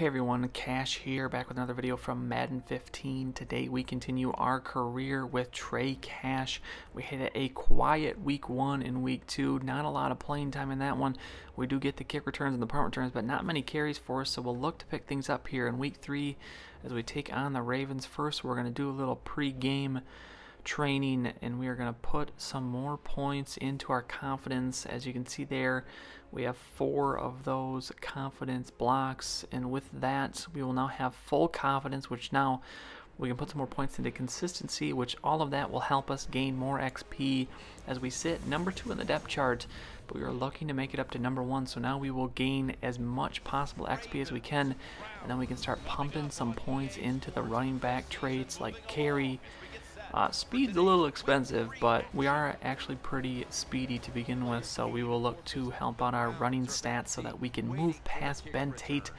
Hey everyone, Cash here, back with another video from Madden 15. Today we continue our career with Trey Cash. We hit a quiet week 1 and week 2. Not a lot of playing time in that one. We do get the kick returns and the punt returns, but not many carries for us, so we'll look to pick things up here in week 3 as we take on the Ravens. First, we're going to do a little pre-game training, and we are going to put some more points into our confidence. As you can see there, we have 4 of those confidence blocks, and with that we will now have full confidence, which now we can put some more points into consistency, which all of that will help us gain more XP as we sit number 2 in the depth chart, but we are looking to make it up to number 1. So now we will gain as much possible XP as we can, and then we can start pumping some points into the running back traits like carry. Speed's a little expensive, but we are actually pretty speedy to begin with, so we will look to help out our running stats so that we can move past Ben Tate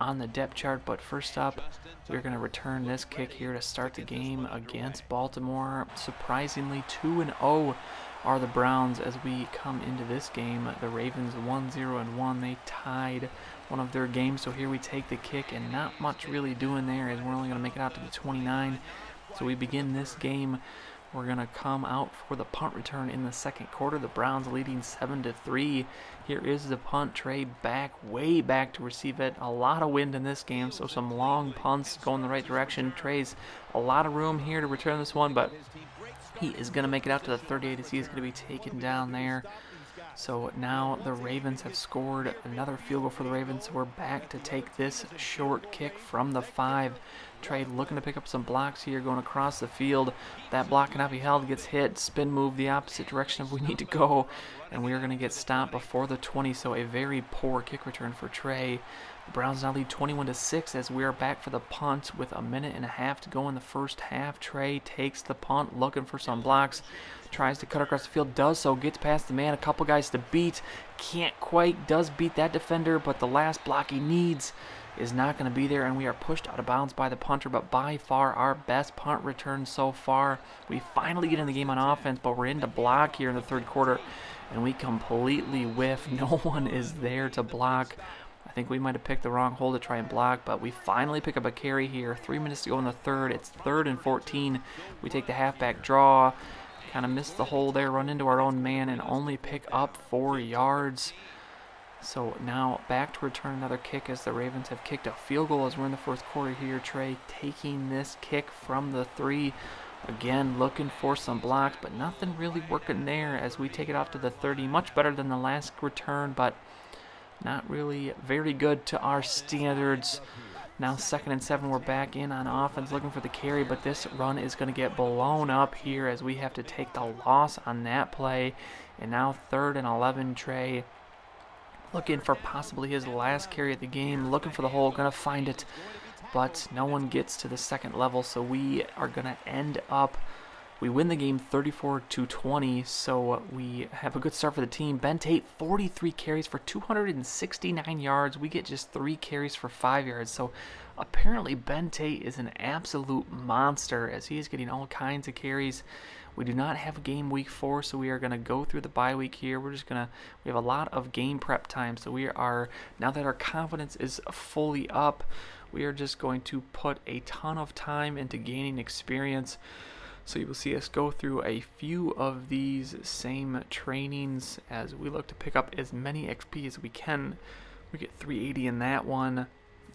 on the depth chart. But first up, we're going to return this kick here to start the game against Baltimore. Surprisingly, 2-0 are the Browns as we come into this game. The Ravens 1-0-1. They tied one of their games, so here we take the kick, and not much really doing there as we're only going to make it out to the 29. So we begin this game. We're going to come out for the punt return in the second quarter. The Browns leading 7-3. Here is the punt. Trey way back to receive it. A lot of wind in this game, so some long punts going the right direction. Trey's a lot of room here to return this one, but he is going to make it out to the 38 as he is going to be taken down there. So now the Ravens have scored another field goal for the Ravens. So we're back to take this short kick from the 5. Trey looking to pick up some blocks here, going across the field. That block cannot be held, gets hit, spin move the opposite direction if we need to go, and we are going to get stopped before the 20. So a very poor kick return for Trey. The Browns now lead 21-6 as we are back for the punt with a minute and a half to go in the first half. Trey takes the punt, looking for some blocks, tries to cut across the field, does so, gets past the man, a couple guys to beat, can't quite, does beat that defender, but the last block he needs is not going to be there, and we are pushed out of bounds by the punter. But by far our best punt return so far. We finally get in the game on offense, but we're into block here in the third quarter, and we completely whiff. No one is there to block. I think we might have picked the wrong hole to try and block, but we finally pick up a carry here. 3 minutes to go in the third. It's 3rd and 14. We take the halfback draw, kind of miss the hole there, run into our own man, and only pick up 4 yards. So now back to return another kick as the Ravens have kicked a field goal as we're in the fourth quarter here. Trey taking this kick from the 3. Again, looking for some blocks, but nothing really working there as we take it off to the 30. Much better than the last return, but not really very good to our standards. Now 2nd and 7, we're back in on offense looking for the carry, but this run is going to get blown up here as we have to take the loss on that play. And now 3rd and 11, Trey looking for possibly his last carry of the game, looking for the hole, going to find it, but no one gets to the second level, so we are going to end up, we win the game 34-20, so we have a good start for the team. Ben Tate, 43 carries for 269 yards. We get just 3 carries for 5 yards, so apparently Ben Tate is an absolute monster as he is getting all kinds of carries. We do not have a game week 4, so we are going to go through the bye week here. We have a lot of game prep time, so we are, now that our confidence is fully up, we are just going to put a ton of time into gaining experience. So you will see us go through a few of these same trainings as we look to pick up as many XP as we can. We get 380 in that one,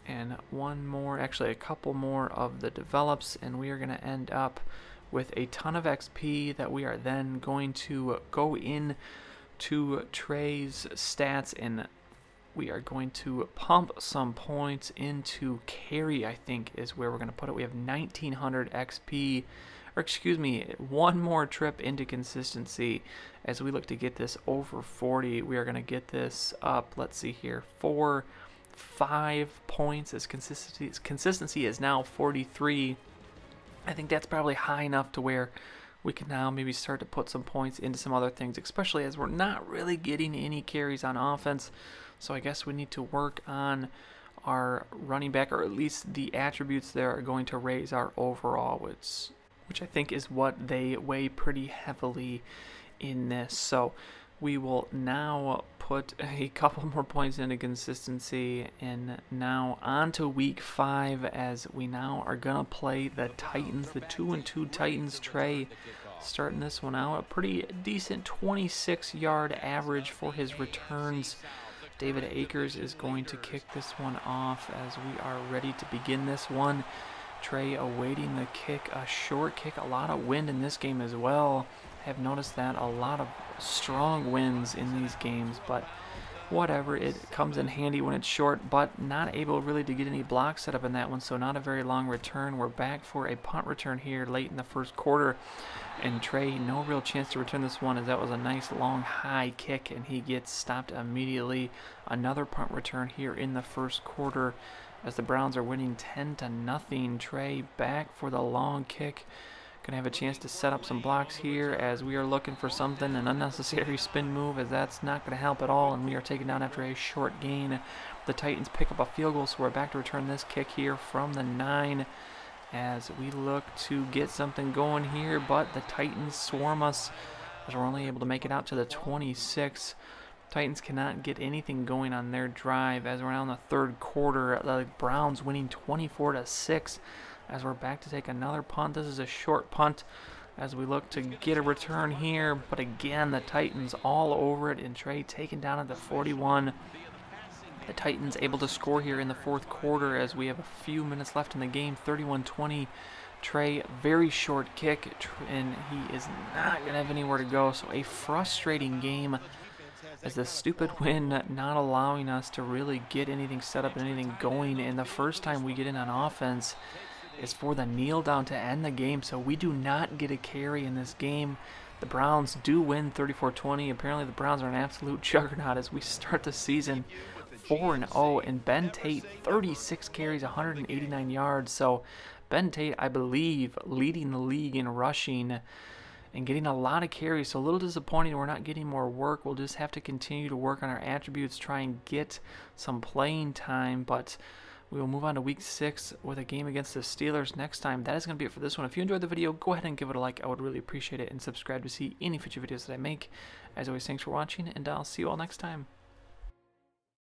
and one more, actually a couple more of the develops, and we are going to end up with a ton of XP that we are then going to go in to Trey's stats, and we are going to pump some points into carry, I think is where we're going to put it. We have 1900 XP, or excuse me, one more trip into consistency as we look to get this over 40. We are going to get this up, let's see here, 5 points as consistency is now 43. I think that's probably high enough to where we can now maybe start to put some points into some other things, especially as we're not really getting any carries on offense. So I guess we need to work on our running back, or at least the attributes there are going to raise our overall, which I think is what they weigh pretty heavily in this. So we will now put a couple more points into consistency. And now on to week 5, as we now are going to play the Titans, the 2-2 Titans. Trey starting this one out. A pretty decent 26-yard average for his returns. David Akers is going to kick this one off as we are ready to begin this one. Trey awaiting the kick, a short kick, a lot of wind in this game as well. Have noticed that a lot of strong winds in these games, but whatever, it comes in handy when it's short, but not able really to get any blocks set up in that one, so not a very long return. We're back for a punt return here late in the first quarter, and Trey, no real chance to return this one, as that was a nice long high kick and he gets stopped immediately. Another punt return here in the first quarter as the Browns are winning 10-0. Trey back for the long kick. Gonna have a chance to set up some blocks here as we are looking for something, an unnecessary spin move, as that's not gonna help at all, and we are taken down after a short gain. The Titans pick up a field goal, so we're back to return this kick here from the 9 as we look to get something going here, but the Titans swarm us as we're only able to make it out to the 26. Titans cannot get anything going on their drive as we're now in the third quarter. The Browns winning 24-6 as we're back to take another punt. This is a short punt as we look to get a return here, but again the Titans all over it, and Trey taken down at the 41. The Titans able to score here in the fourth quarter as we have a few minutes left in the game. 31-20. Trey, very short kick, and he is not going to have anywhere to go, so a frustrating game as the stupid wind not allowing us to really get anything set up and anything going. And the first time we get in on offense is for the kneel down to end the game, so we do not get a carry in this game. The Browns do win 34-20. Apparently the Browns are an absolute juggernaut as we start the season 4-0, and Ben Tate 36 carries, 189 yards. So Ben Tate, I believe, leading the league in rushing and getting a lot of carries. So a little disappointing we're not getting more work. We'll just have to continue to work on our attributes, try and get some playing time, but we will move on to week 6 with a game against the Steelers next time. That is going to be it for this one. If you enjoyed the video, go ahead and give it a like. I would really appreciate it, and subscribe to see any future videos that I make. As always, thanks for watching, and I'll see you all next time.